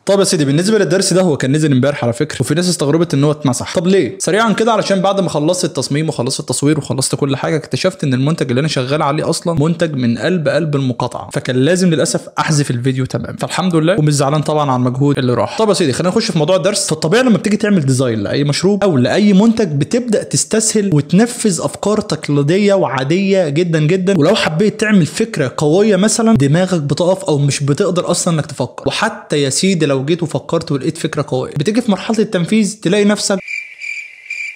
طب يا سيدي بالنسبه للدرس ده هو كان نزل امبارح على فكره، وفي ناس استغربت ان هو اتمسح. طب ليه؟ سريعا كده علشان بعد ما خلصت التصميم وخلصت التصوير وخلصت كل حاجه اكتشفت ان المنتج اللي انا شغال عليه اصلا منتج من قلب المقاطعه، فكان لازم للاسف احذف الفيديو تمام. فالحمد لله ومش زعلان طبعا على المجهود اللي راح. طب يا سيدي خلينا نخش في موضوع الدرس. فالطبيعي لما بتيجي تعمل ديزاين لاي مشروب او لاي منتج بتبدا تستسهل وتنفذ افكار تقليديه وعاديه جدا جدا، ولو حبيت تعمل فكره قويه مثلا دماغك بتقف او مش بتقدر اصلا انك تفكر. وحتى يا سيدي لو جيت وفكرت ولقيت فكره قويه بتيجي في مرحله التنفيذ تلاقي نفسك.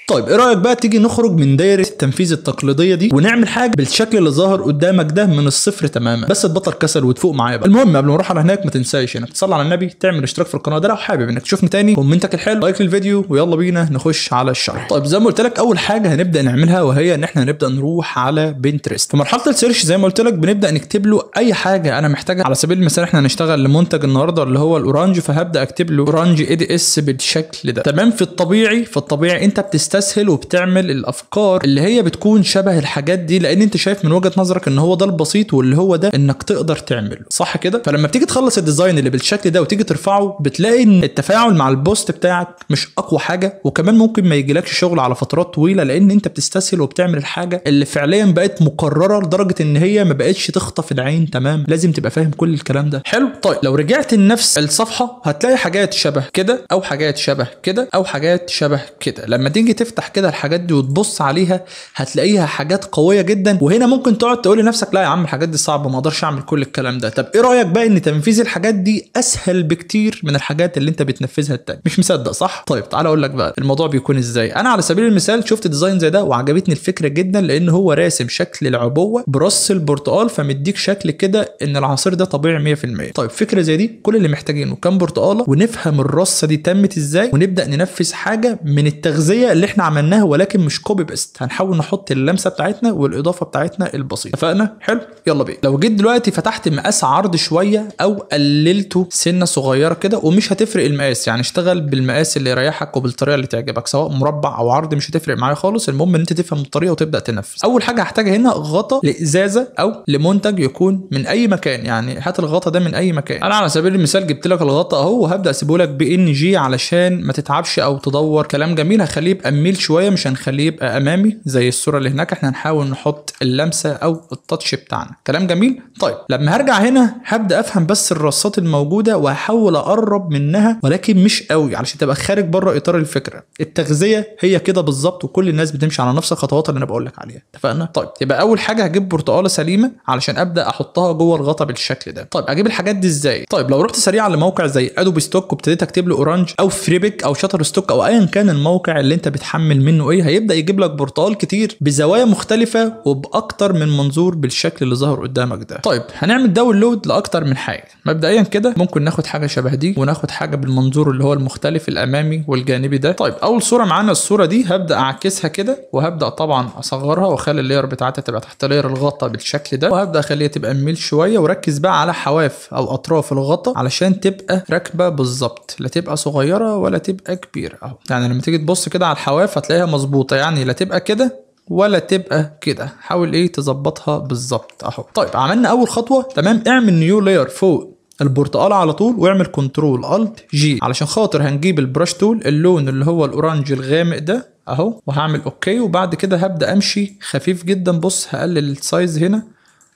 طيب ايه رايك بقى تيجي نخرج من دايره التنفيذ التقليديه دي ونعمل حاجه بالشكل اللي ظاهر قدامك ده من الصفر تماما، بس تبطل كسل وتفوق معايا بقى. المهم قبل ما نروح على هناك ما تنساش انك تصلي على النبي، تعمل اشتراك في القناه ده لو حابب انك تشوفني تاني، كومنتك الحلو، لايك للفيديو، ويلا بينا نخش على الشرح. طيب زي ما قلت لك اول حاجه هنبدا نعملها وهي ان احنا هنبدا نروح على بنترست. في مرحله السيرش زي ما قلت لك بنبدا نكتب له اي حاجه انا محتاجها. على سبيل المثال احنا هنشتغل لمنتج النهارده اللي هو الاورانج، فهبدا اكتب له اورانج اي دي اس بالشكل ده تمام. في الطبيعي انت بتستسهل وبتعمل الافكار اللي هي بتكون شبه الحاجات دي، لان انت شايف من وجهة نظرك ان هو ده البسيط واللي هو ده انك تقدر تعمله صح كده. فلما بتيجي تخلص الديزاين اللي بالشكل ده وتيجي ترفعه بتلاقي ان التفاعل مع البوست بتاعك مش اقوى حاجه، وكمان ممكن ما يجيلكش شغل على فترات طويله لان انت بتستسهل وبتعمل الحاجه اللي فعليا بقت مكرره لدرجه ان هي ما بقتش تخطف العين تمام. لازم تبقى فاهم كل الكلام ده حلو. طيب لو رجعت لنفس الصفحه هتلاقي حاجات شبه كده او حاجات شبه كده او حاجات شبه كده. لما تيجي تفتح كده الحاجات دي وتبص عليها هتلاقيها حاجات قويه جدا، وهنا ممكن تقعد تقول لنفسك لا يا عم الحاجات دي صعبه ما اقدرش اعمل كل الكلام ده. طب ايه رايك بقى ان تنفيذ الحاجات دي اسهل بكتير من الحاجات اللي انت بتنفذها التاني؟ مش مصدق صح؟ طيب تعالى اقول لك بقى الموضوع بيكون ازاي. انا على سبيل المثال شفت ديزاين زي ده وعجبتني الفكره جدا، لان هو راسم شكل العبوه برص البرتقال، فمديك شكل كده ان العصير ده طبيعي 100%. طيب فكره زي دي كل اللي محتاجينه كام برتقاله ونفهم الرصه دي تمت ازاي، ونبدا ننفذ حاجه من التغذيه اللي احنا عملناها ولكن مش كوبي بيست. هنحاول نحط اللمسه بتاعتنا والاضافه بتاعتنا البسيطه. اتفقنا؟ حلو يلا بينا. لو جيت دلوقتي فتحت مقاس عرض شويه او قللته سنه صغيره كده، ومش هتفرق المقاس، يعني اشتغل بالمقاس اللي يريحك وبالطريقه اللي تعجبك سواء مربع او عرض مش هتفرق معايا خالص. المهم ان انت تفهم الطريقه وتبدا تنفذ. اول حاجه هحتاجها هنا غطا لازازه او لمنتج يكون من اي مكان، يعني هات الغطا ده من اي مكان. انا على سبيل المثال جبت لك الغطا اهو، وهبدا اسيبه لك بNG علشان ما تتعبش او تدور. كلام جميل. هخليه يبقى ميل شويه مش هنخليه يبقى امامي زي الصوره اللي هناك، احنا هنحاول نحط اللمسه او التاتش بتاعنا. كلام جميل. طيب لما هرجع هنا هبدا افهم بس الرصات الموجوده وهحاول اقرب منها ولكن مش قوي علشان تبقى خارج بره اطار الفكره. التغذيه هي كده بالظبط وكل الناس بتمشي على نفس الخطوات اللي انا بقول لك عليها. اتفقنا؟ طيب يبقى اول حاجه هجيب برتقاله سليمه علشان ابدا احطها جوه الغطا بالشكل ده. طيب اجيب الحاجات دي ازاي؟ طيب لو رحت سريعا لموقع زي ادوبي ستوك وابتديت اكتب له اورانج او فريبك او شاتر ستوك او ايا كان الموقع اللي انت بتحمل منه ايه، هيبدا يجيب لك برتقال كتير بزوايا مختلفه وباكتر من منظور بالشكل اللي ظهر قدامك ده. طيب هنعمل داونلود لاكتر من حاجه. مبدئيا كده ممكن ناخد حاجه شبه دي وناخد حاجه بالمنظور اللي هو المختلف الامامي والجانبي ده. طيب اول صوره معانا الصوره دي هبدا اعكسها كده وهبدا طبعا اصغرها واخلي اللاير بتاعتها تبقى تحت لاير الغطا بالشكل ده، وهبدا اخليها تبقى ميل شويه، وركز بقى على حواف او اطراف الغطا علشان تبقى راكبه بالظبط، لا تبقى صغيره ولا تبقى كبيره اهو. يعني لما تيجي تبص كده على الحواف هتلاقيها مظبوطه، يعني لا تبقى كده ولا تبقى كده. حاول ايه تظبطها بالظبط اهو. طيب عملنا اول خطوه تمام. اعمل نيو لاير فوق البرتقاله على طول واعمل كنترول الت جي علشان خاطر هنجيب البراش تول اللون اللي هو الاورانج الغامق ده اهو، وهعمل اوكي. وبعد كده هبدا امشي خفيف جدا. بص هقلل السايز هنا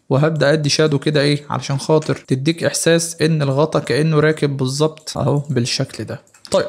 وهبدا ادي شادو كده ايه علشان خاطر تديك احساس ان الغطا كانه راكب بالظبط اهو بالشكل ده. طيب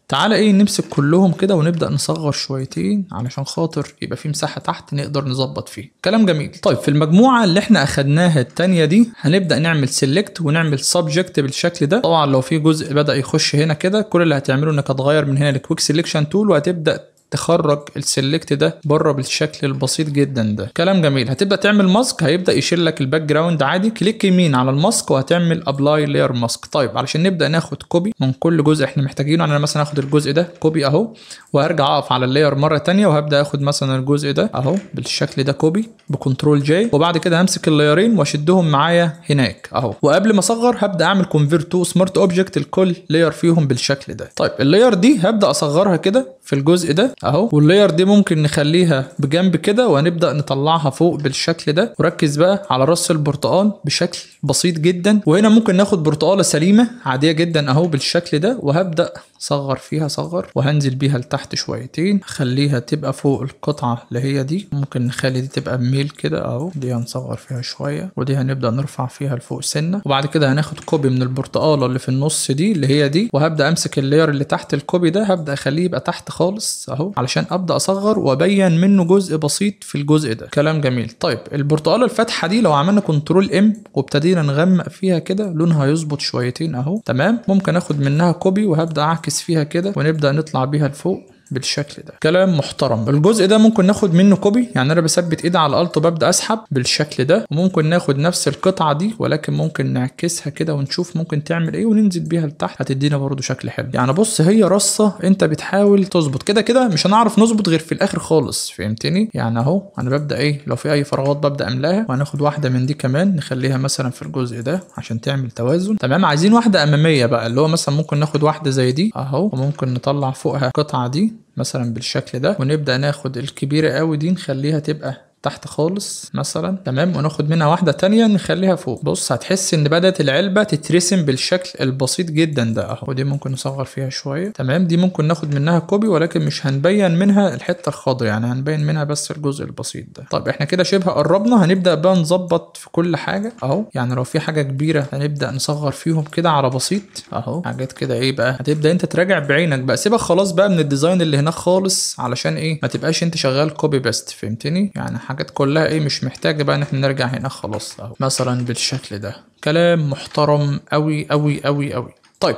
تعالى ايه نمسك كلهم كده ونبدا نصغر شويتين علشان خاطر يبقى في مساحه تحت نقدر نظبط فيه. كلام جميل. طيب في المجموعه اللي احنا اخدناها الثانيه دي هنبدا نعمل سيلكت ونعمل سبجكت بالشكل ده. طبعا لو في جزء بدا يخش هنا كده كل اللي هتعمله انك هتغير من هنا الكويك سيلكشن تول وهتبدا تخرج السلكت ده بره بالشكل البسيط جدا ده. كلام جميل. هتبدا تعمل ماسك هيبدا يشيل لك الباك جراوند عادي. كليك يمين على الماسك وهتعمل ابلاي لاير ماسك. طيب علشان نبدا ناخد كوبي من كل جزء احنا محتاجينه. انا مثلا هاخد الجزء ده كوبي اهو، وهرجع اقف على اللاير مره ثانيه وهبدا اخد مثلا الجزء ده اهو بالشكل ده كوبي بكنترول جي، وبعد كده همسك اللايرين واشدهم معايا هناك اهو. وقبل ما اصغر هبدا اعمل كونفيرت تو سمارت اوبجكت لكل لاير فيهم بالشكل ده. طيب اللاير دي هبدا اصغرها كده في الجزء ده اهو، واللاير دي ممكن نخليها بجنب كده وهنبدا نطلعها فوق بالشكل ده. وركز بقى على راس البرتقال بشكل بسيط جدا، وهنا ممكن ناخد برتقاله سليمه عاديه جدا اهو بالشكل ده، وهبدا صغر فيها صغر، وهنزل بيها لتحت شويتين، خليها تبقى فوق القطعه اللي هي دي. ممكن نخلي دي تبقى بميل كده اهو، دي هنصغر فيها شويه، ودي هنبدا نرفع فيها لفوق سنه. وبعد كده هناخد كوبي من البرتقاله اللي في النص دي اللي هي دي، وهبدا امسك اللاير اللي تحت الكوبي ده، هبدا اخليه يبقى تحت خالص اهو علشان ابدا اصغر وابين منه جزء بسيط في الجزء ده. كلام جميل. طيب البرتقاله الفاتحه دي لو عملنا كنترول ام وابتدينا نغمق فيها كده لونها هيظبط شويتين اهو. تمام. ممكن اخد منها كوبي وهبدا اعكس فيها كده ونبدا نطلع بيها لفوق بالشكل ده. كلام محترم. الجزء ده ممكن ناخد منه كوبي، يعني انا بثبت ايدي على الالت وببدا اسحب بالشكل ده. وممكن ناخد نفس القطعه دي ولكن ممكن نعكسها كده ونشوف ممكن تعمل ايه وننزل بيها لتحت، هتدينا برضو شكل حلو. يعني بص هي رصه انت بتحاول تظبط كده كده، مش هنعرف نظبط غير في الاخر خالص، فهمتني؟ يعني اهو انا ببدا ايه، لو في اي فراغات ببدا املاها. وهناخد واحده من دي كمان نخليها مثلا في الجزء ده عشان تعمل توازن. تمام. عايزين واحده اماميه بقى، اللي هو مثلا ممكن ناخد واحده زي دي اهو، وممكن نطلع فوقها القطعه دي مثلا بالشكل ده، ونبدأ ناخد الكبيرة قوي دي نخليها تبقى تحت خالص مثلا. تمام. وناخد منها واحدة تانية نخليها فوق. بص هتحس ان بدأت العلبة تترسم بالشكل البسيط جدا ده اهو. ودي ممكن نصغر فيها شوية. تمام. دي ممكن ناخد منها كوبي ولكن مش هنبين منها الحتة الخضراء، يعني هنبين منها بس الجزء البسيط ده. طب احنا كده شبه قربنا، هنبدأ بقى نظبط في كل حاجة اهو. يعني لو في حاجة كبيرة هنبدأ نصغر فيهم كده على بسيط اهو. حاجات كده ايه بقى، هتبدأ انت تراجع بعينك بقى، سيبك خلاص بقى من الديزاين اللي هناك خالص علشان ايه ما تبقاش انت شغال كوبي بيست، فهمتني؟ يعني حاجات كلها ايه مش محتاجه بقى ان احنا نرجع هنا خلاص اهو مثلا بالشكل ده. كلام محترم قوي قوي قوي قوي. طيب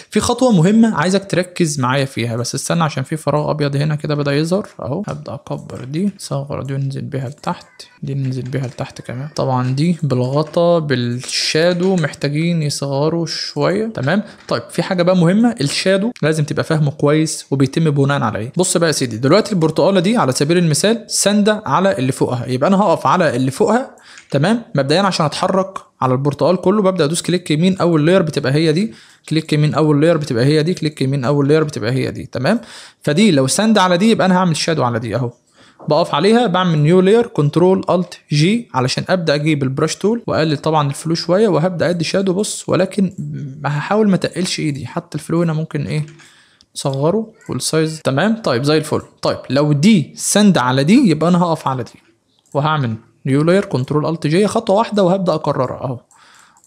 في خطوه مهمه عايزك تركز معايا فيها، بس استنى عشان في فراغ ابيض هنا كده بدا يظهر اهو. هبدا اكبر دي، صغر دي وننزل بيها لتحت، دي ننزل بيها لتحت كمان. طبعا دي بالغطا بالشادو محتاجين يصغروا شويه. تمام. طيب في حاجه بقى مهمه، الشادو لازم تبقى فاهمه كويس وبيتم بناء على ايه. بص بقى يا سيدي، دلوقتي البرتقاله دي على سبيل المثال سانده على اللي فوقها، يبقى انا هقف على اللي فوقها. تمام. مبدئيا عشان اتحرك على البرتقال كله ببدا ادوس كليك يمين، اول لاير بتبقى هي دي، كليك يمين اول لاير بتبقى هي دي، كليك يمين اول لاير بتبقى هي دي. تمام. فدي لو ساند على دي يبقى انا هعمل شادو على دي اهو، بقف عليها بعمل نيو لاير كنترول الت جي علشان ابدا اجيب البرش تول واقلل طبعا الفلو شويه وهبدا ادي شادو. بص ولكن هحاول ما تقلش ايدي، حتى الفلو هنا ممكن ايه صغره والسايز. تمام. طيب زي الفل. طيب لو دي ساند على دي يبقى انا هقف على دي وهعمل نيو لاير كنترول الت جي، خطوه واحده وهبدا اكررها اهو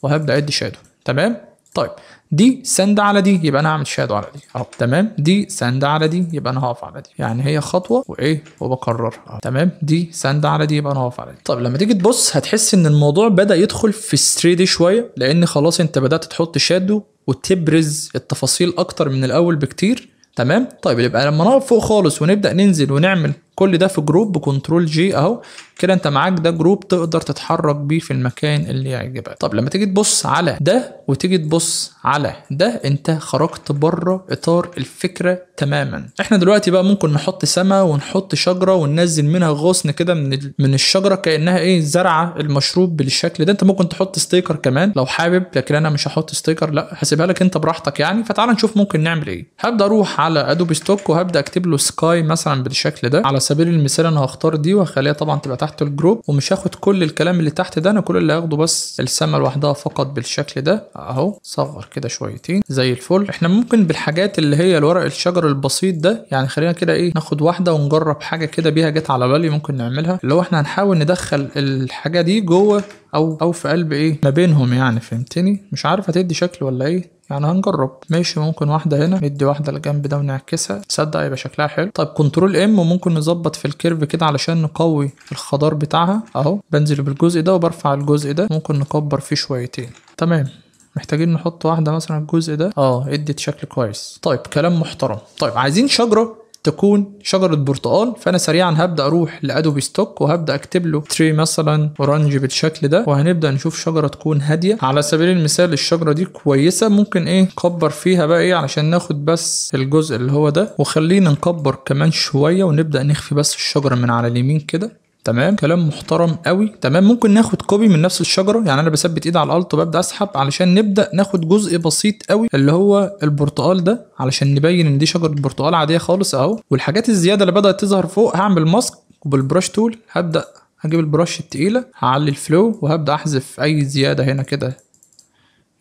وهبدا ادي شادو. تمام. طيب دي سند على دي يبقى انا هعمل شادو على دي اهو. تمام. دي سند على دي يبقى انا هقف على دي، يعني هي خطوه وايه وبكررها اهو. تمام. دي سند على دي يبقى انا هقف على دي. طب لما تيجي تبص هتحس ان الموضوع بدا يدخل في الثري دي شويه، لان خلاص انت بدات تحط شادو وتبرز التفاصيل اكتر من الاول بكتير. تمام. طيب يبقى لما نقف فوق خالص ونبدا ننزل ونعمل كل ده في جروب بكنترول جي اهو كده، انت معاك ده جروب تقدر تتحرك بيه في المكان اللي يعجبك. طب لما تيجي تبص على ده وتيجي تبص على ده انت خرجت بره اطار الفكره تماما. احنا دلوقتي بقى ممكن نحط سما ونحط شجره وننزل منها غصن كده من الشجره كانها ايه زرعه المشروب بالشكل ده. انت ممكن تحط ستيكر كمان لو حابب، لكن انا مش هحط ستيكر، لا هسيبها لك انت براحتك يعني. فتعال نشوف ممكن نعمل ايه. هبدا اروح على ادوبي ستوك وهبدا اكتب له سكاي مثلا بالشكل ده. على سبيل المثال انا هختار دي وهخليها طبعا تبقى تحت الجروب، ومش هاخد كل الكلام اللي تحت ده، انا كل اللي هاخده بس السما لوحدها فقط بالشكل ده اهو. صغر كده شويتين زي الفل. احنا ممكن بالحاجات اللي هي الورق الشجر البسيط ده، يعني خلينا كده ايه ناخد واحده ونجرب حاجه كده بيها جت على بالي ممكن نعملها، اللي هو احنا هنحاول ندخل الحاجه دي جوه او في قلب ايه ما بينهم، يعني فهمتني؟ مش عارف هتدي شكل ولا ايه، يعني هنجرب. ماشي. ممكن واحده هنا ندي واحده لجنب ده ونعكسها، تصدق يبقى شكلها حلو. طيب كنترول ام وممكن نظبط في الكيرف كده علشان نقوي الخضار بتاعها اهو. بنزل بالجزء ده وبرفع الجزء ده، ممكن نكبر فيه شويتين. تمام. محتاجين نحط واحده مثلا الجزء ده ادت شكل كويس. طيب كلام محترم. طيب عايزين شجره تكون شجرة برتقال، فأنا سريعا هبدأ أروح لأدوبي ستوك وهبدأ أكتب له تري مثلا أورانج بالشكل ده، وهنبدأ نشوف شجرة تكون هادية. على سبيل المثال الشجرة دي كويسة، ممكن إيه نكبر فيها بقى إيه علشان ناخد بس الجزء اللي هو ده، وخلينا نكبر كمان شوية ونبدأ نخفي بس الشجرة من على اليمين كده تمام، كلام محترم قوي. تمام، ممكن ناخد كوبي من نفس الشجره، يعني انا بثبت ايدي على الالت وببدا اسحب علشان نبدا ناخد جزء بسيط قوي اللي هو البرتقال ده، علشان نبين ان دي شجره برتقال عاديه خالص اهو. والحاجات الزياده اللي بدات تظهر فوق هعمل ماسك، وبالبرش تول هبدا هجيب البرش التقيله، هعلي الفلو وهبدا احذف اي زياده هنا كده،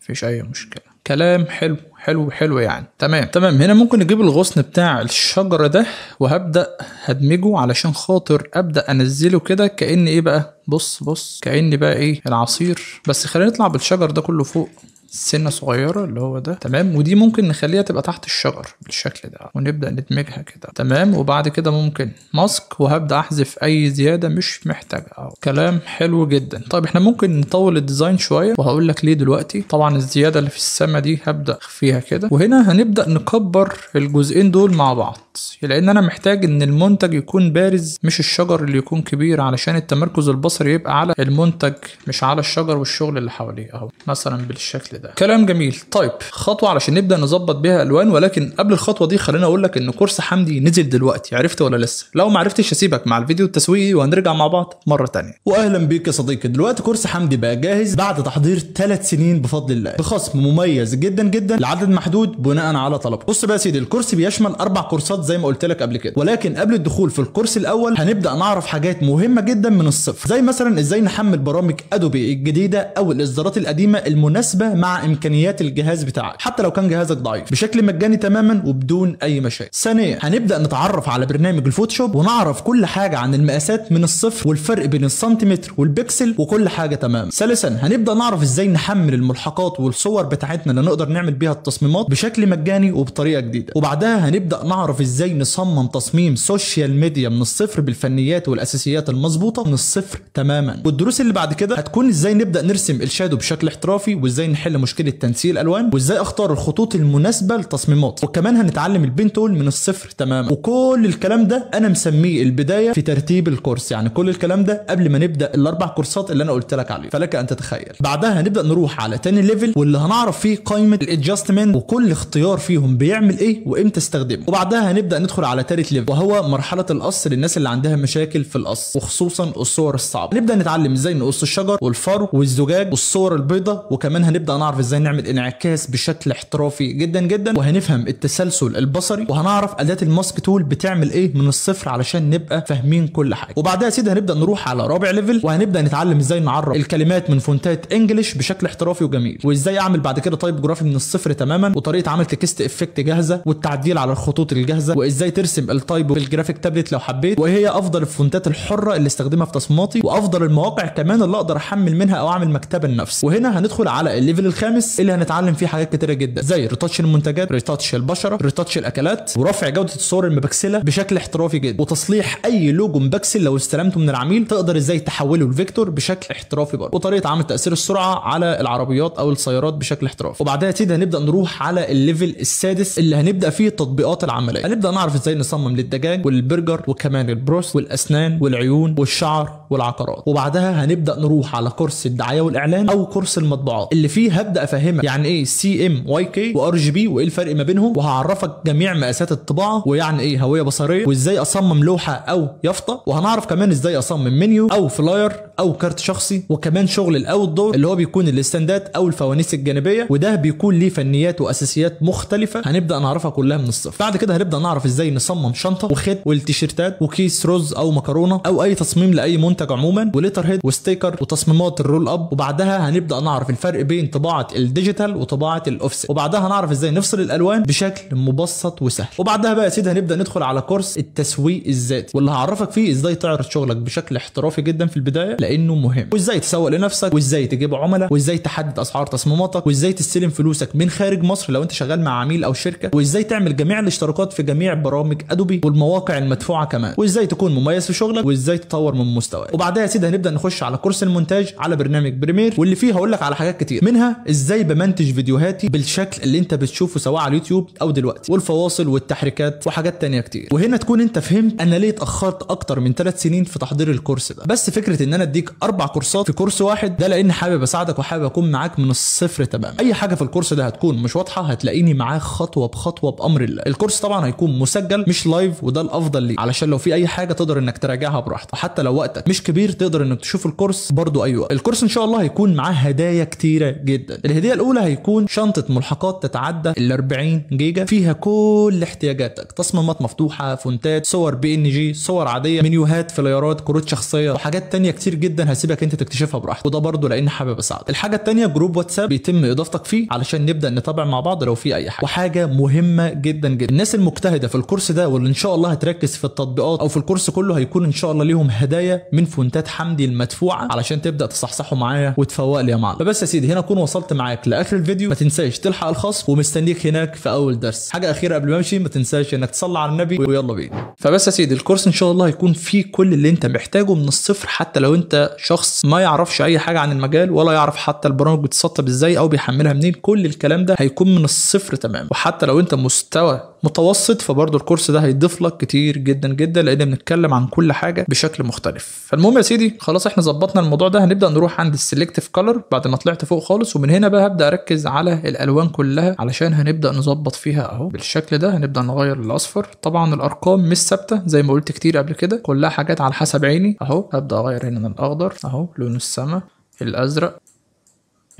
مفيش اي مشكله. كلام حلو حلو حلو يعني. تمام. هنا ممكن نجيب الغصن بتاع الشجره ده وهبدا هدمجه علشان خاطر ابدا انزله كده كأن ايه بقى، بص كأن بقى ايه العصير. بس خلينا نطلع بالشجر ده كله فوق سنة صغيرة اللي هو ده. تمام، ودي ممكن نخليها تبقى تحت الشجر بالشكل ده ونبدأ ندمجها كده. تمام، وبعد كده ممكن ماسك وهبدأ احذف اي زيادة مش محتاجها. كلام حلو جدا. طيب احنا ممكن نطول الديزاين شوية وهقول لك ليه دلوقتي. طبعا الزيادة اللي في السما دي هبدأ اخفيها كده، وهنا هنبدأ نكبر الجزئين دول مع بعض، لان انا محتاج ان المنتج يكون بارز مش الشجر اللي يكون كبير، علشان التمركز البصري يبقى على المنتج مش على الشجر والشغل اللي حواليه اهو، مثلا بالشكل ده. كلام جميل. طيب خطوه علشان نبدا نظبط بيها الوان، ولكن قبل الخطوه دي خليني اقول لك ان كورس حمدي نزل دلوقتي، عرفت ولا لسه؟ لو ما عرفتش هسيبك مع الفيديو التسويقي وهنرجع مع بعض مره تانية. واهلا بيك يا صديقي. دلوقتي كورس حمدي بقى جاهز بعد تحضير 3 سنين بفضل الله، بخصم مميز جدا جدا لعدد محدود بناء على طلب. بص بقى يا سيدي، الكورس بيشمل 4 كورسات زي ما قلت لك قبل كده، ولكن قبل الدخول في الكورس الاول هنبدا نعرف حاجات مهمه جدا من الصفر، زي مثلا ازاي نحمل برامج ادوبي الجديده او الاصدارات القديمه المناسبه مع امكانيات الجهاز بتاعك حتى لو كان جهازك ضعيف بشكل مجاني تماما وبدون اي مشاكل. ثانيا هنبدا نتعرف على برنامج الفوتوشوب ونعرف كل حاجه عن المقاسات من الصفر والفرق بين السنتيمتر والبكسل وكل حاجه تمام. ثالثا هنبدا نعرف ازاي نحمل الملحقات والصور بتاعتنا اللي نقدر نعمل بيها التصميمات بشكل مجاني وبطريقه جديده. وبعدها هنبدا نعرف ازاي نصمم تصميم سوشيال ميديا من الصفر بالفنيات والاساسيات المظبوطه من الصفر تماما. والدروس اللي بعد كده هتكون ازاي نبدا نرسم الشادو بشكل احترافي، وازاي نحل مشكله تنسيق الالوان، وازاي اختار الخطوط المناسبه للتصميمات، وكمان هنتعلم البين تول من الصفر تماما. وكل الكلام ده انا مسميه البدايه في ترتيب الكورس، يعني كل الكلام ده قبل ما نبدا ال4 كورسات اللي انا قلت لك عليه، فلك ان تتخيل. بعدها هنبدا نروح على تاني ليفل واللي هنعرف فيه قائمه الادجستمنت وكل اختيار فيهم بيعمل ايه وامتى استخدمه. وبعدها هنبدا ندخل على تالت ليفل وهو مرحله القص للناس اللي عندها مشاكل في القص وخصوصا الصور الصعبه. نبدا نتعلم ازاي نقص الشجر والفرو والزجاج والصور البيضاء، وكمان هنبدا نعرف ازاي نعمل انعكاس بشكل احترافي جدا جدا، وهنفهم التسلسل البصري، وهنعرف اداه الماسك تول بتعمل ايه من الصفر علشان نبقى فاهمين كل حاجه. وبعدها يا سيدي هنبدا نروح على رابع ليفل وهنبدا نتعلم ازاي نعرف الكلمات من فونتات انجلش بشكل احترافي وجميل، وازاي اعمل بعد كده تايب جرافي من الصفر تماما، وطريقه عمل تكست افكت جاهزه، والتعديل على الخطوط الجاهزه، وازاي ترسم التايب في الجرافيك تابلت لو حبيت، وهي افضل الفونتات الحره اللي استخدمها في تصميماتي، وافضل المواقع كمان اللي اقدر احمل منها او اعمل مكتبه لنفسي. وهنا هندخل على الليفل الخامس اللي هنتعلم فيه حاجات كتيره جدا، زي ريتاتش المنتجات، ريتاتش البشره، ريتاتش الاكلات، ورفع جوده الصور المبكسله بشكل احترافي جدا، وتصليح اي لوجو مبكسل لو استلمته من العميل تقدر ازاي تحوله لفيكتور بشكل احترافي برضه، وطريقه عمل تاثير السرعه على العربيات او السيارات بشكل احترافي. وبعدها كده هنبدا نروح على الليفل السادس اللي هنبدا فيه التطبيقات العمليه. هنبدا نعرف ازاي نصمم للدجاج والبرجر وكمان البروست والاسنان والعيون والشعر والعقارات. وبعدها هنبدا نروح على كورس الدعايه والاعلان او كورس المطبوعات اللي فيه هبدا افهمك يعني ايه CMYK وRGB وايه الفرق ما بينهم، وهعرفك جميع مقاسات الطباعه ويعني ايه هويه بصريه، وازاي اصمم لوحه او يافطه، وهنعرف كمان ازاي اصمم منيو او فلاير او كارت شخصي، وكمان شغل الاوت دور اللي هو بيكون الاستندات او الفوانيس الجانبيه، وده بيكون ليه فنيات واساسيات مختلفه هنبدا نعرفها كلها من الصفر. بعد كده هنبدا نعرف ازاي نصمم شنطه وخيط والتيشيرتات وكيس رز او مكرونه او اي تصميم لاي منتج عموما، وليتر هيد وستيكر وتصميمات الرول اب. وبعدها هنبدا نعرف الفرق بين طباعه الديجيتال وطباعه الاوفست، وبعدها هنعرف ازاي نفصل الالوان بشكل مبسط وسهل. وبعدها بقى يا سيدي هنبدا ندخل على كورس التسويق الذاتي، واللي هعرفك فيه ازاي تعرض شغلك بشكل احترافي جدا في البدايه لانه مهم، وازاي تسوق لنفسك، وازاي تجيب عملاء، وازاي تحدد اسعار تصميماتك، وازاي تستلم فلوسك من خارج مصر لو انت شغال مع عميل او شركه، وازاي تعمل جميع الاشتراكات في جميع برامج ادوبي والمواقع المدفوعه كمان، وازاي تكون مميز في شغلك، وازاي تطور من مستواك. المستويات. وبعدها يا سيدي هنبدا نخش على كورس المونتاج على برنامج بريمير، واللي فيه هقول لك على حاجات كتير، منها ازاي بمنتج فيديوهاتي بالشكل اللي انت بتشوفه سواء على اليوتيوب او دلوقتي، والفواصل والتحريكات وحاجات تانية كتير. وهنا تكون انت فهمت انا ليه اتاخرت اكتر من 3 سنين في تحضير الكورس ده. بس فكره ان انا اديك 4 كورسات في كورس واحد ده لان حابب اساعدك وحابب اكون معاك من الصفر تمام. اي حاجه في الكورس ده هتكون مش واضحه هتلاقيني معاك خطوه بخطوه بامر الله. الكورس طبعا هيكون مسجل مش لايف، وده الافضل ليك علشان لو في اي حاجه تقدر انك تراجعها براحتك، وحتى لو وقتك مش كبير تقدر انك تشوف الكورس برضو اي وقت. الكورس ان شاء الله هيكون معاه هدايا كتيره جدا. الهديه الاولى هيكون شنطه ملحقات تتعدى ال 40 جيجا فيها كل احتياجاتك، تصميمات مفتوحه، فونتات، صور PNG، صور عاديه، منيوهات، فلايرات، كروت شخصيه، وحاجات تانية كتير جدا هسيبك انت تكتشفها براحتك، وده برضو لان حابب اساعدك. الحاجه التانية جروب واتساب بيتم اضافتك فيه علشان نبدا نتابع مع بعض لو في اي حاجه. وحاجه مهمه جدا جدا، الناس المجتهده في الكورس ده واللي ان شاء الله هتركز في التطبيقات او في الكورس كله هيكون ان شاء الله ليهم هدايا من فونتات حمدي المدفوعه علشان تبدا تصحصحوا معايا وتفوق لي يا معلم. فبس يا سيدي هنا اكون وصلت معاك لاخر الفيديو، ما تنساش تلحق الخصم ومستنيك هناك في اول درس. حاجه اخيره قبل ما امشي، ما تنساش انك تصلي على النبي ويلا بينا. فبس يا سيدي الكورس ان شاء الله هيكون فيه كل اللي انت محتاجه من الصفر، حتى لو انت شخص ما يعرفش اي حاجه عن المجال ولا يعرف حتى البرامج بتسطب ازاي او بيحملها منين، كل الكلام ده هيكون من الصفر تمام. وحتى لو انت مستوى متوسط فبرضه الكورس ده هيضيف لك كتير جدا جدا، لان بنتكلم عن كل حاجه بشكل مختلف. فالمهم يا سيدي خلاص احنا ظبطنا الموضوع ده، هنبدا نروح عند السلكتيف كلر بعد ما طلعت فوق خالص، ومن هنا بقى هبدا اركز على الالوان كلها علشان هنبدا نظبط فيها اهو بالشكل ده. هنبدا نغير الاصفر، طبعا الارقام مش ثابته زي ما قلت كتير قبل كده، كلها حاجات على حسب عيني اهو. هبدا اغير هنا الاخضر اهو، لون السما، الازرق،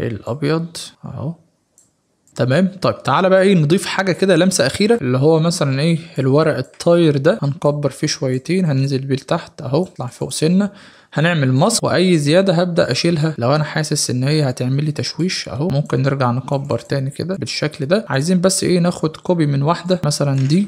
الابيض اهو تمام. طيب تعالى بقى ايه نضيف حاجه كده لمسه اخيره، اللي هو مثلا ايه الورق الطاير ده هنكبر فيه شويتين، هننزل بيه لتحت اهو، نطلع فوق سنه، هنعمل ماسك، واي زياده هبدا اشيلها لو انا حاسس ان هي هتعمل لي تشويش اهو. ممكن نرجع نكبر تاني كده بالشكل ده. عايزين بس ايه ناخد كوبي من واحده مثلا دي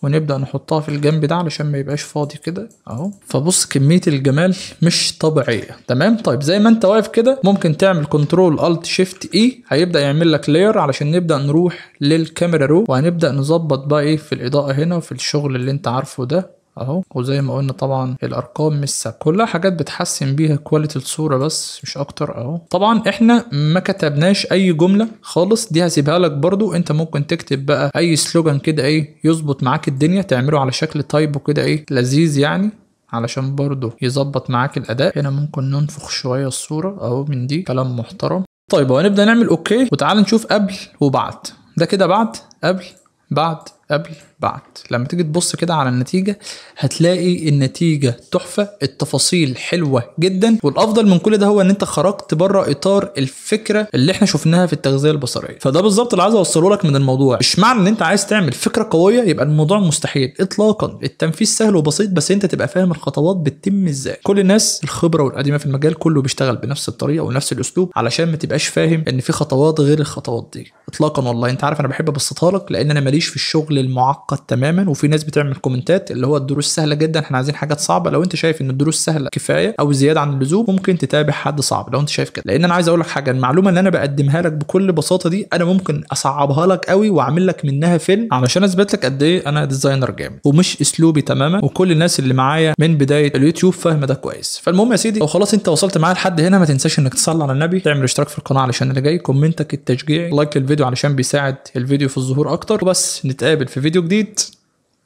ونبدأ نحطها في الجنب ده علشان ما يبقاش فاضي كده اهو. فبص كمية الجمال مش طبيعية تمام. طيب زي ما انت واقف كده ممكن تعمل كنترول الت شيفت اي، هيبدأ يعمل لك لاير علشان نبدأ نروح للكاميرا رو، وهنبدأ نظبط بقى ايه في الإضاءة هنا وفي الشغل اللي انت عارفه ده اهو. وزي ما قلنا طبعا الارقام مش ثابته، كلها حاجات بتحسن بيها كواليتي الصوره بس مش اكتر اهو. طبعا احنا ما كتبناش اي جمله خالص، دي هسيبها لك برضو، انت ممكن تكتب بقى اي سلوجان كده ايه يظبط معاك الدنيا، تعمله على شكل تايب وكده ايه لذيذ يعني علشان برضو يظبط معاك الاداء. هنا ممكن ننفخ شويه الصوره اهو من دي، كلام محترم. طيب وهنبدا نعمل اوكي، وتعال نشوف قبل وبعد. ده كده بعد، قبل، بعد، قبل، بعد. لما تيجي تبص كده على النتيجة هتلاقي النتيجة تحفة، التفاصيل حلوة جدا، والافضل من كل ده هو ان انت خرجت بره اطار الفكرة اللي احنا شفناها في التغذية البصرية. فده بالظبط اللي عايز اوصله لك من الموضوع. مش معنى ان انت عايز تعمل فكرة قوية يبقى الموضوع مستحيل اطلاقا، التنفيذ سهل وبسيط، بس انت تبقى فاهم الخطوات بتتم ازاي. كل الناس الخبرة والقديمة في المجال كله بيشتغل بنفس الطريقة ونفس الاسلوب علشان ما تبقاش فاهم ان في خطوات غير الخطوات دي اطلاقا. والله انت عارف انا بحب ابسطها لك لان انا ماليش في الشغل المعقد تماما. وفي ناس بتعمل كومنتات اللي هو الدروس سهله جدا، احنا عايزين حاجات صعبه. لو انت شايف ان الدروس سهله كفايه او زياده عن اللزوم ممكن تتابع حد صعب لو انت شايف كده. لان انا عايز اقول لك حاجه، المعلومه اللي انا بقدمها لك بكل بساطه دي انا ممكن اصعبها لك قوي واعمل لك منها فيلم علشان اثبت لك قد ايه انا ديزاينر جامد ومش اسلوبي تماما. وكل الناس اللي معايا من بدايه اليوتيوب فاهمه ده كويس. فالمهم يا سيدي لو خلاص انت وصلت معايا لحد هنا ما تنساش انك تصلي على النبي، تعمل اشتراك في القناه علشان اللي جاي، كومنتك التشجيعي، لايك للفيديو علشان بيساعد الفيديو في الظهور اكتر. وبس نتقابل في فيديو جديد،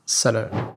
سلام.